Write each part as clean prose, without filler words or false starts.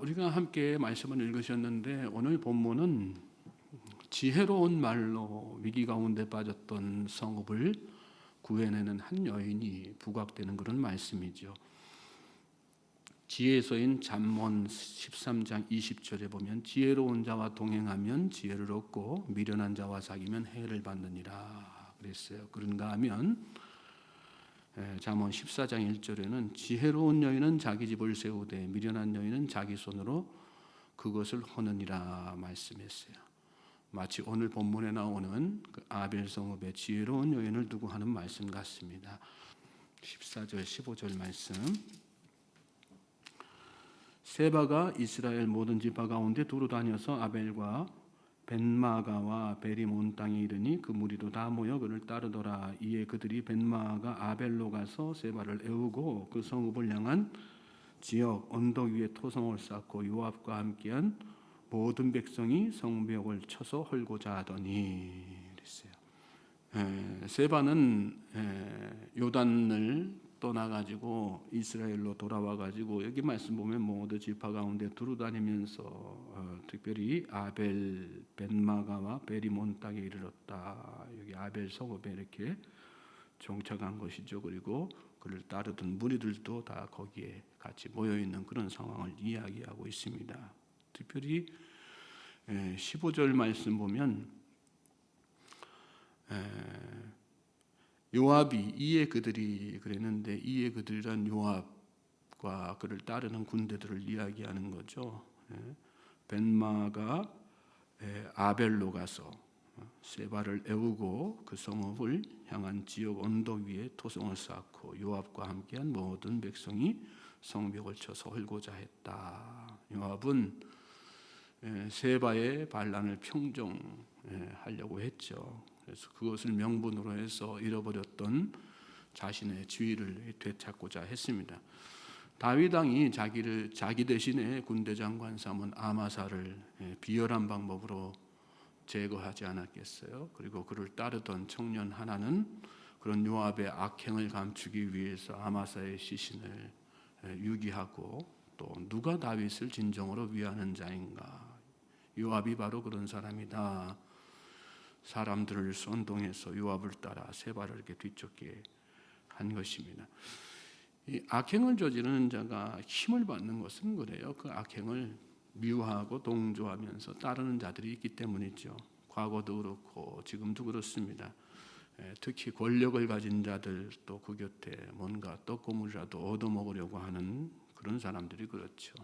우리가 함께 말씀을 읽으셨는데 오늘 본문은 지혜로운 말로 위기 가운데 빠졌던 성읍을 구해내는 한 여인이 부각되는 그런 말씀이죠. 지혜서인 잠언 13장 20절에 보면 지혜로운 자와 동행하면 지혜를 얻고 미련한 자와 사귀면 해를 받느니라 그랬어요. 그런가 하면 잠언 14장 1절에는 지혜로운 여인은 자기 집을 세우되 미련한 여인은 자기 손으로 그것을 허느니라 말씀했어요. 마치 오늘 본문에 나오는 그 아벨 성읍의 지혜로운 여인을 두고 하는 말씀 같습니다. 14절 15절 말씀. 세바가 이스라엘 모든 지파 가운데 두루 다녀서 아벨과 벤마가와 베리몬 땅에 이르니 그 무리도 다 모여 그를 따르더라. 이에 그들이 벤마가 아벨로 가서 세바를 애우고 그 성읍을 향한 지역 언덕 위에 토성을 쌓고 요압과 함께한 모든 백성이 성벽을 쳐서 헐고자 하더니 그랬어요. 세바는 요단을 떠나가지고 이스라엘로 돌아와가지고 여기 말씀 보면 모든 지파 가운데 두루다니면서 특별히 아벨 벤마가와 베리몬 땅에 이르렀다. 여기 아벨 성읍에 이렇게 정착한 것이죠. 그리고 그를 따르던 무리들도 다 거기에 같이 모여 있는 그런 상황을 이야기하고 있습니다. 특별히 15절 말씀 보면 요압이 이에 그들이 그랬는데 이에 그들이란 요압과 그를 따르는 군대들을 이야기하는 거죠. 벤마가 아벨로 가서 세바를 애우고 그 성읍을 향한 지역 언덕 위에 토성을 쌓고 요압과 함께한 모든 백성이 성벽을 쳐서 헐고자 했다. 요압은 세바의 반란을 평정하려고 했죠. 그래서 그것을 명분으로 해서 잃어버렸던 자신의 지위를 되찾고자 했습니다. 다윗 왕이 자기 대신에 군대 장관 삼은 아마사를 비열한 방법으로 제거하지 않았겠어요. 그리고 그를 따르던 청년 하나는 그런 요압의 악행을 감추기 위해서 아마사의 시신을 유기하고 또 누가 다윗을 진정으로 위하는 자인가? 요압이 바로 그런 사람이다. 사람들을 선동해서 요압을 따라 세바를 이렇게 뒤쫓게 한 것입니다. 이 악행을 저지르는 자가 힘을 받는 것은 그래요. 그 악행을 미워하고 동조하면서 따르는 자들이 있기 때문이죠. 과거도 그렇고 지금도 그렇습니다. 특히 권력을 가진 자들 또 그 곁에 뭔가 떡고물이라도 얻어먹으려고 하는 그런 사람들이 그렇죠.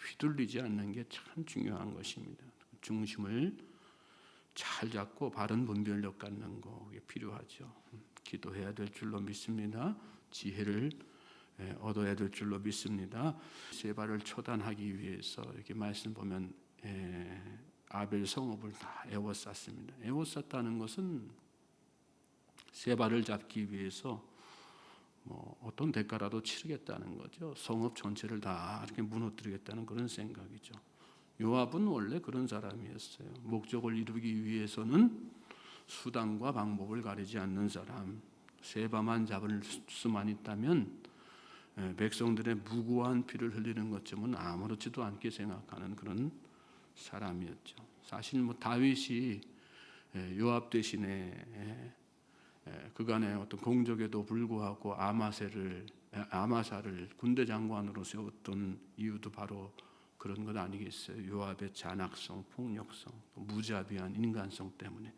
휘둘리지 않는 게 참 중요한 것입니다. 중심을 잘 잡고 바른 분별력 갖는 거 필요하죠. 기도해야 될 줄로 믿습니다. 지혜를 얻어야 될 줄로 믿습니다. 세바를 처단하기 위해서 이렇게 말씀 보면 아벨 성읍을 다 에워쌌습니다. 에워쌌다는 것은 세바를 잡기 위해서 어떤 대가라도 치르겠다는 거죠. 성읍 전체를 다 이렇게 무너뜨리겠다는 그런 생각이죠. 요압은 원래 그런 사람이었어요. 목적을 이루기 위해서는 수단과 방법을 가리지 않는 사람. 세바만 잡을 수만 있다면 백성들의 무고한 피를 흘리는 것쯤은 아무렇지도 않게 생각하는 그런 사람이었죠. 사실 다윗이 요압 대신에 그간의 어떤 공적에도 불구하고 아마사를 군대 장관으로 세웠던 이유도 바로 그런 것 아니겠어요? 요압의 잔악성, 폭력성, 무자비한 인간성 때문에.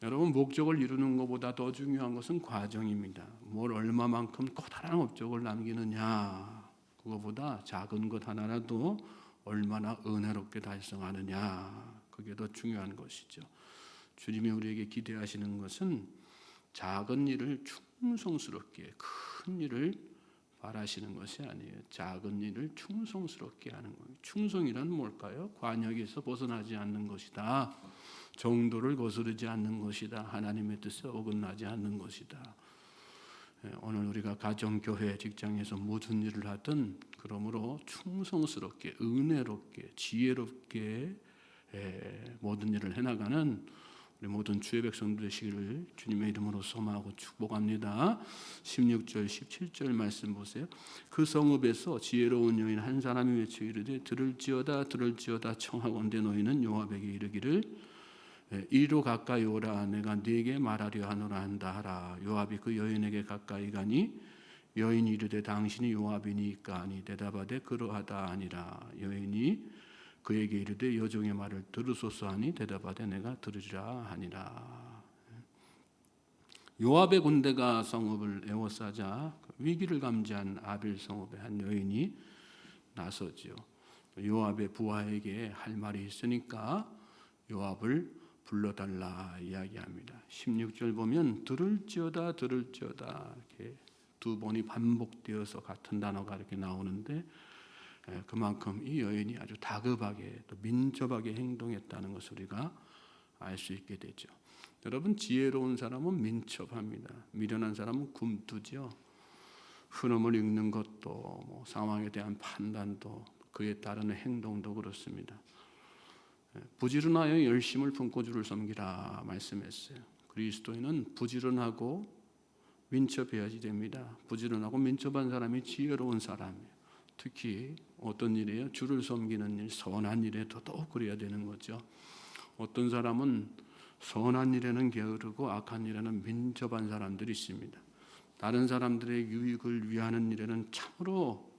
여러분, 목적을 이루는 것보다 더 중요한 것은 과정입니다. 뭘 얼마만큼 커다란 업적을 남기느냐, 그거보다 작은 것 하나라도 얼마나 은혜롭게 달성하느냐, 그게 더 중요한 것이죠. 주님이 우리에게 기대하시는 것은 작은 일을 충성스럽게, 큰 일을 바라시는 것이 아니에요. 작은 일을 충성스럽게 하는 거예요. 충성이란 뭘까요? 관역에서 벗어나지 않는 것이다. 정도를 거스르지 않는 것이다. 하나님의 뜻에 어긋나지 않는 것이다. 오늘 우리가 가정, 교회, 직장에서 무슨 일을 하든 그러므로 충성스럽게, 은혜롭게, 지혜롭게 모든 일을 해나가는 우리 모든 주의 백성 되시기를 주님의 이름으로 소망하고 축복합니다. 16절 17절 말씀 보세요. 그 성읍에서 지혜로운 여인 한 사람이 외쳐 이르되 들을지어다 들을지어다 청하건대 너희는 요압에게 이르기를 이리로 가까이 오라 내가 네게 말하려 하노라 한다 하라. 요압이 그 여인에게 가까이 가니 여인이 이르되 당신이 요압이니까 하니 대답하되 그러하다 아니라. 여인이 그에게 이르되 여종의 말을 들으소서 하니 대답하되 내가 들으리라 하니라. 요압의 군대가 성읍을 에워싸자 위기를 감지한 아벨 성읍의 한 여인이 나서지요. 요압의 부하에게 할 말이 있으니까 요압을 불러달라 이야기합니다. 16절 보면 들을지어다 들을지어다 이렇게 두 번이 반복되어서 같은 단어가 이렇게 나오는데 그만큼 이 여인이 아주 다급하게 또 민첩하게 행동했다는 것을 우리가 알 수 있게 되죠. 여러분 지혜로운 사람은 민첩합니다. 미련한 사람은 굼뜨죠. 흐름을 읽는 것도 뭐 상황에 대한 판단도 그에 따르는 행동도 그렇습니다. 부지런하여 열심을 품고 주를 섬기라 말씀했어요. 그리스도인은 부지런하고 민첩해야지 됩니다. 부지런하고 민첩한 사람이 지혜로운 사람이에요. 특히 어떤 일이에요? 주를 섬기는 일, 선한 일에 더더욱 그래야 되는 거죠. 어떤 사람은 선한 일에는 게으르고 악한 일에는 민첩한 사람들이 있습니다. 다른 사람들의 유익을 위하는 일에는 참으로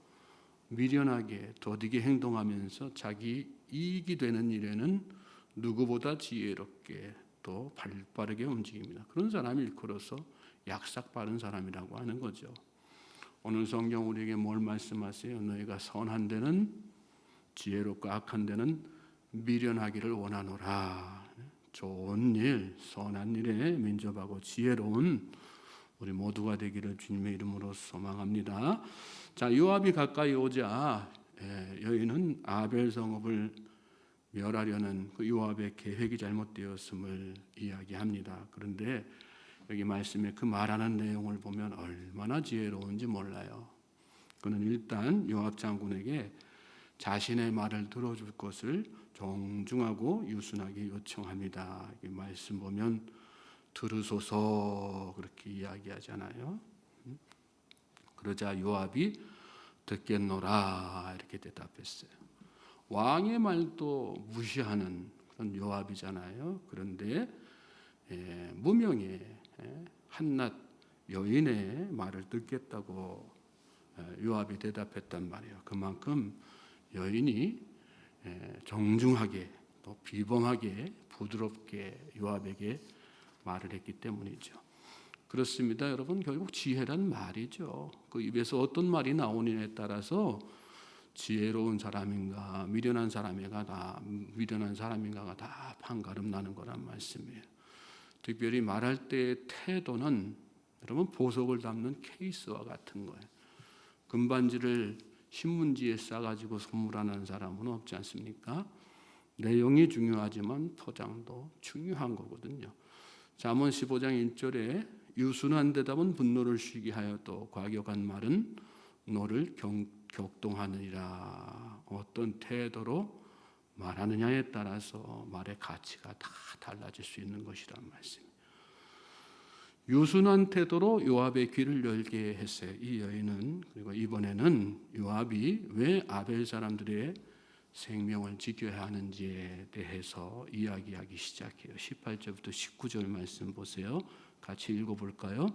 미련하게 더디게 행동하면서 자기 이익이 되는 일에는 누구보다 지혜롭게 또 발빠르게 움직입니다. 그런 사람이 일컬어서 약삭 빠른 사람이라고 하는 거죠. 오늘 성경 우리에게 뭘 말씀하세요? 너희가 선한 데는 지혜롭고 악한 데는 미련하기를 원하노라. 좋은 일, 선한 일에 민첩하고 지혜로운 우리 모두가 되기를 주님의 이름으로 소망합니다. 자, 요압이 가까이 오자 여인은 아벨 성읍을 멸하려는 그 요압의 계획이 잘못되었음을 이야기합니다. 그런데 여기 말씀에 그 말하는 내용을 보면 얼마나 지혜로운지 몰라요. 그는 일단 요압 장군에게 자신의 말을 들어줄 것을 정중하고 유순하게 요청합니다. 이 말씀 보면 들으소서 그렇게 이야기하잖아요. 그러자 요압이 듣겠노라 이렇게 대답했어요. 왕의 말도 무시하는 그런 요압이잖아요. 그런데 무명의 한낱 여인의 말을 듣겠다고 요압이 대답했단 말이에요. 그만큼 여인이 정중하게 또 비범하게 부드럽게 요압에게 말을 했기 때문이죠. 그렇습니다. 여러분 결국 지혜란 말이죠. 그 입에서 어떤 말이 나오느냐에 따라서 지혜로운 사람인가 미련한 사람인가가 다 판가름 나는 거란 말씀이에요. 특별히 말할 때의 태도는 여러분 보석을 담는 케이스와 같은 거예요. 금반지를 신문지에 싸가지고 선물하는 사람은 없지 않습니까? 내용이 중요하지만 포장도 중요한 거거든요. 잠언 15장 1절에 유순한 대답은 분노를 쉬게 하여도 과격한 말은 너를 격동하느니라. 어떤 태도로 말하느냐에 따라서 말의 가치가 다 달라질 수 있는 것이란 말씀입니다. 유순한 태도로 요압의 귀를 열게 했어요. 이 여인은. 그리고 이번에는 요압이 왜 아벨 사람들의 생명을 지켜야 하는지에 대해서 이야기하기 시작해요. 18절부터 19절 말씀 보세요. 같이 읽어볼까요?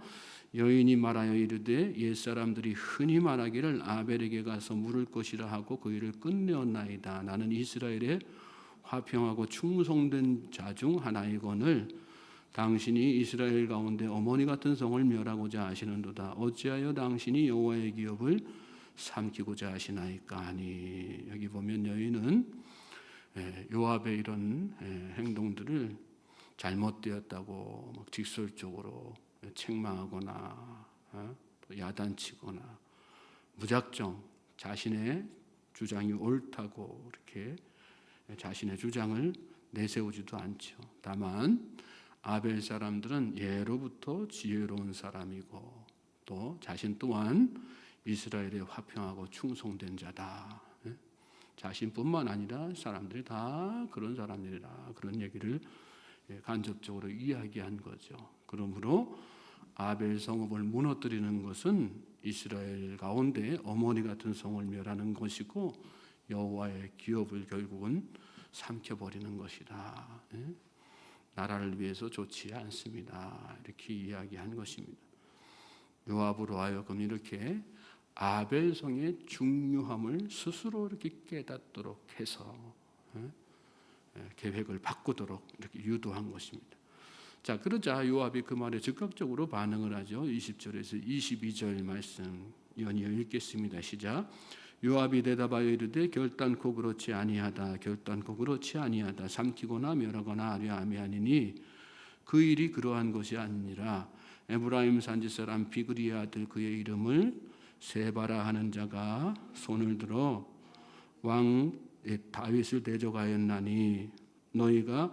여인이 말하여 이르되 옛사람들이 흔히 말하기를 아벨에게 가서 물을 것이라 하고 그 일을 끝내었나이다. 나는 이스라엘의 화평하고 충성된 자 중 하나이거늘 당신이 이스라엘 가운데 어머니 같은 성을 멸하고자 하시는도다. 어찌하여 당신이 여호와의 기업을 삼키고자 하시나이까 하니. 여기 보면 여인은 요압의 이런 행동들을 잘못되었다고 막 직설적으로 책망하거나 또 야단치거나 무작정 자신의 주장이 옳다고 이렇게 자신의 주장을 내세우지도 않죠. 다만 아벨 사람들은 예로부터 지혜로운 사람이고 또 자신 또한 이스라엘에 화평하고 충성된 자다. 자신뿐만 아니라 사람들이 다 그런 사람들이라 그런 얘기를 간접적으로 이야기한 거죠. 그러므로 아벨 성읍을 무너뜨리는 것은 이스라엘 가운데 어머니 같은 성을 멸하는 것이고 여호와의 기업을 결국은 삼켜버리는 것이다. 나라를 위해서 좋지 않습니다. 이렇게 이야기한 것입니다. 요압으로 하여금 이렇게 아벨 성의 중요함을 스스로 이렇게 깨닫도록 해서 계획을 바꾸도록 이렇게 유도한 것입니다. 자, 그러자 요압이 그 말에 즉각적으로 반응을 하죠. 20절에서 22절 말씀 연이어 읽겠습니다. 시작. 요압이 대답하여 이르되 결단코 그렇지 아니하다. 결단코 그렇지 아니하다. 삼키거나 멸하거나 하려 함이 아니니 그 일이 그러한 것이 아니라 에브라임 산지 사람 비그리의 아들 그의 이름을 세바라 하는 자가 손을 들어 왕 다윗을 대적하였나니 너희가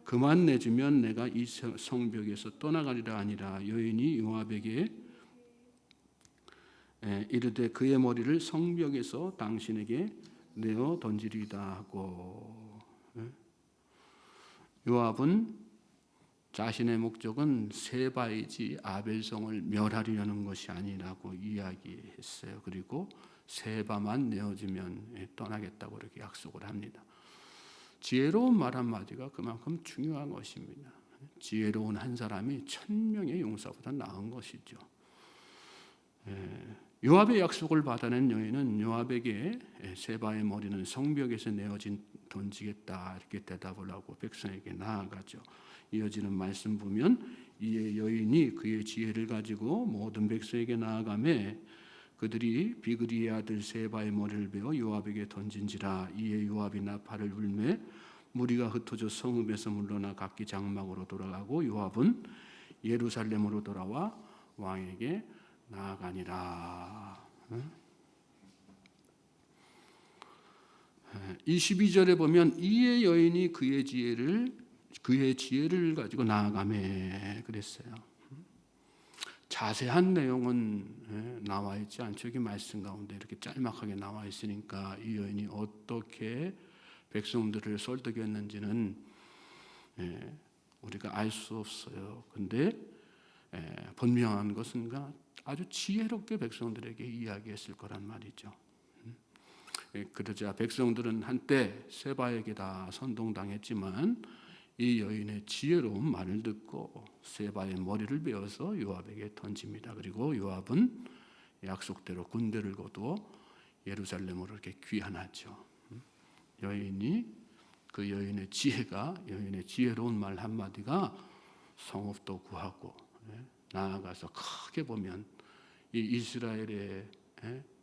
그만 내주면 내가 이 성벽에서 떠나가리라 아니라 여인이 요압에게 이르되 그의 머리를 성벽에서 당신에게 내어 던지리이다 하고. 요압은 자신의 목적은 세바이지 아벨성을 멸하려는 것이 아니라고 이야기했어요. 그리고 세바만 내어주면 떠나겠다고 이렇게 약속을 합니다. 지혜로운 말 한마디가 그만큼 중요한 것입니다. 지혜로운 한 사람이 1000명의 용사보다 나은 것이죠. 요압의 약속을 받아낸 여인은 요압에게 세바의 머리는 성벽에서 내어진 던지겠다 이렇게 대답을 하고 백성에게 나아가죠. 이어지는 말씀 보면 이에 여인이 그의 지혜를 가지고 모든 백성에게 나아가매 그들이 비그리의 아들 세바의 머리를 베어 요압에게 던진지라. 이에 요압이 나팔을 불매 무리가 흩어져 성읍에서 물러나 각기 장막으로 돌아가고 요압은 예루살렘으로 돌아와 왕에게 나아가니라. 22절에 보면 이에 여인이 그의 지혜를 가지고 나아가매 그랬어요. 자세한 내용은 나와 있지 않죠. 여기 말씀 가운데 이렇게 짤막하게 나와 있으니까 이 여인이 어떻게 백성들을 설득했는지는 우리가 알 수 없어요. 근데 분명한 것은 아주 지혜롭게 백성들에게 이야기했을 거란 말이죠. 그러자 백성들은 한때 세바에게 다 선동당했지만 이 여인의 지혜로운 말을 듣고 세바의 머리를 베어서 요압에게 던집니다. 그리고 요압은 약속대로 군대를 거두어 예루살렘으로 이렇게 귀환하죠. 그 여인의 지혜로운 말 한마디가 성읍도 구하고 나아가서 크게 보면 이 이스라엘의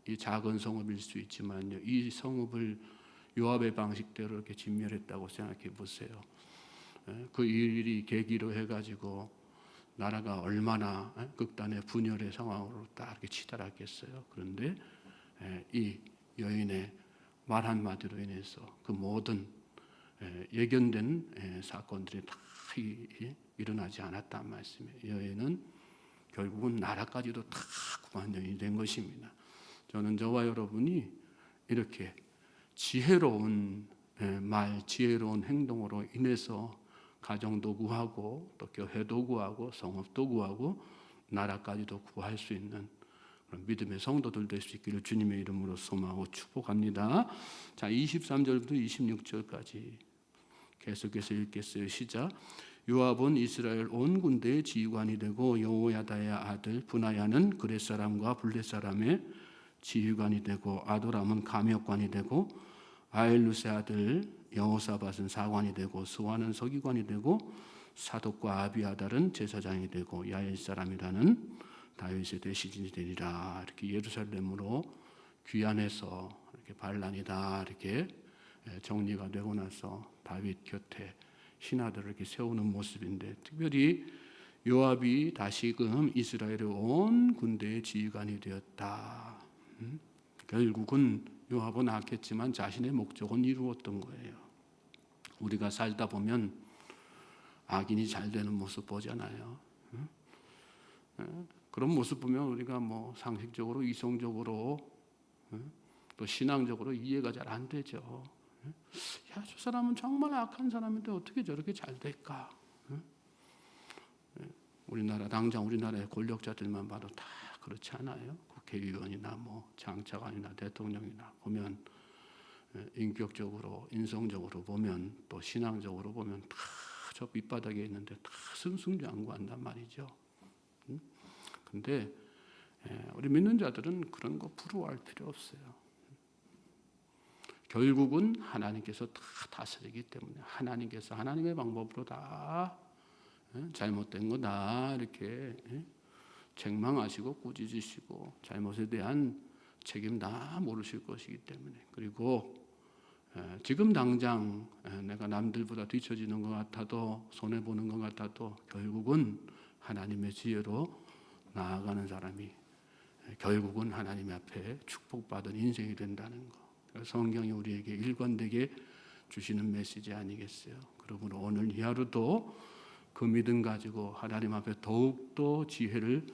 이 작은 성읍일 수 있지만요, 이 성읍을 요압의 방식대로 이렇게 진멸했다고 생각해 보세요. 그 일이 계기로 해가지고 나라가 얼마나 극단의 분열의 상황으로 딱 이렇게 치달았겠어요. 그런데 이 여인의 말 한마디로 인해서 그 모든 예견된 사건들이 다 일어나지 않았단 말씀이에요. 여인은 결국은 나라까지도 다 구한 여인이 된 것입니다. 저는 저와 여러분이 이렇게 지혜로운 말, 지혜로운 행동으로 인해서 가정도 구하고 또 교회도 구하고 성읍도 구하고 나라까지도 구할 수 있는 그런 믿음의 성도들 될 수 있기를 주님의 이름으로 소망하고 축복합니다. 자, 23절부터 26절까지 계속해서 읽겠어요. 시작. 요압은 이스라엘 온 군대의 지휘관이 되고 여호야다의 아들 브나야는 그렛 사람과 블렛 사람의 지휘관이 되고 아도람은 감역관이 되고 아일루스의 아들 여호사밧은 사관이 되고 스와는 서기관이 되고 사독과 아비아달은 제사장이 되고 야엘 사람이라는 다윗의 대신이 되리라. 이렇게 예루살렘으로 귀환해서 이렇게 반란이다 이렇게 정리가 되고 나서 다윗 곁에 신하들을 이렇게 세우는 모습인데, 특별히 요압이 다시금 이스라엘의 온 군대의 지휘관이 되었다. 결국은 요압은 악했지만 자신의 목적은 이루었던 거예요. 우리가 살다 보면 악인이 잘 되는 모습 보잖아요. 그런 모습 보면 우리가 상식적으로 이성적으로 또 신앙적으로 이해가 잘 안 되죠. 야, 저 사람은 정말 악한 사람인데 어떻게 저렇게 잘 될까? 우리나라 당장 우리나라의 권력자들만 봐도 다 그렇지 않아요? 국회의원이나 뭐 장차관이나 대통령이나 보면 인격적으로 인성적으로 보면 또 신앙적으로 보면 다 저 밑바닥에 있는데 다 승승장구한단 말이죠. 근데 우리 믿는 자들은 그런 거 부러워할 필요 없어요. 결국은 하나님께서 다 다스리기 때문에 하나님께서 하나님의 방법으로 다 잘못된 거다 이렇게 책망하시고 꾸짖으시고 잘못에 대한 책임 다 물으실 것이기 때문에, 그리고 지금 당장 내가 남들보다 뒤처지는 것 같아도 손해보는 것 같아도 결국은 하나님의 지혜로 나아가는 사람이 결국은 하나님 앞에 축복받은 인생이 된다는 거, 성경이 우리에게 일관되게 주시는 메시지 아니겠어요? 그러므로 오늘 이 하루도 그 믿음 가지고 하나님 앞에 더욱더 지혜를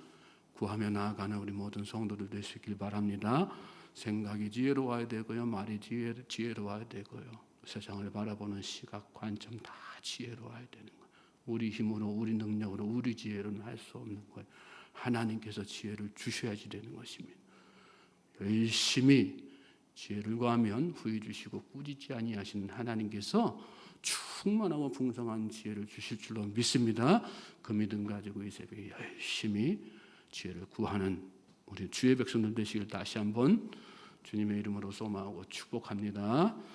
구하며 나아가는 우리 모든 성도들 되시길 바랍니다. 생각이 지혜로워야 되고요, 말이 지혜로워야 되고요, 세상을 바라보는 시각, 관점 다 지혜로워야 되는 거예요. 우리 힘으로, 우리 능력으로, 우리 지혜로는 할 수 없는 거예요. 하나님께서 지혜를 주셔야지 되는 것입니다. 열심히 지혜를 구하면 후히 주시고 꾸짖지 아니하시는 하나님께서 충만하고 풍성한 지혜를 주실 줄로 믿습니다. 그 믿음 가지고 이 새벽에 열심히 지혜를 구하는 우리 주의 백성들 되시길 다시 한번 주님의 이름으로 소망하고 축복합니다.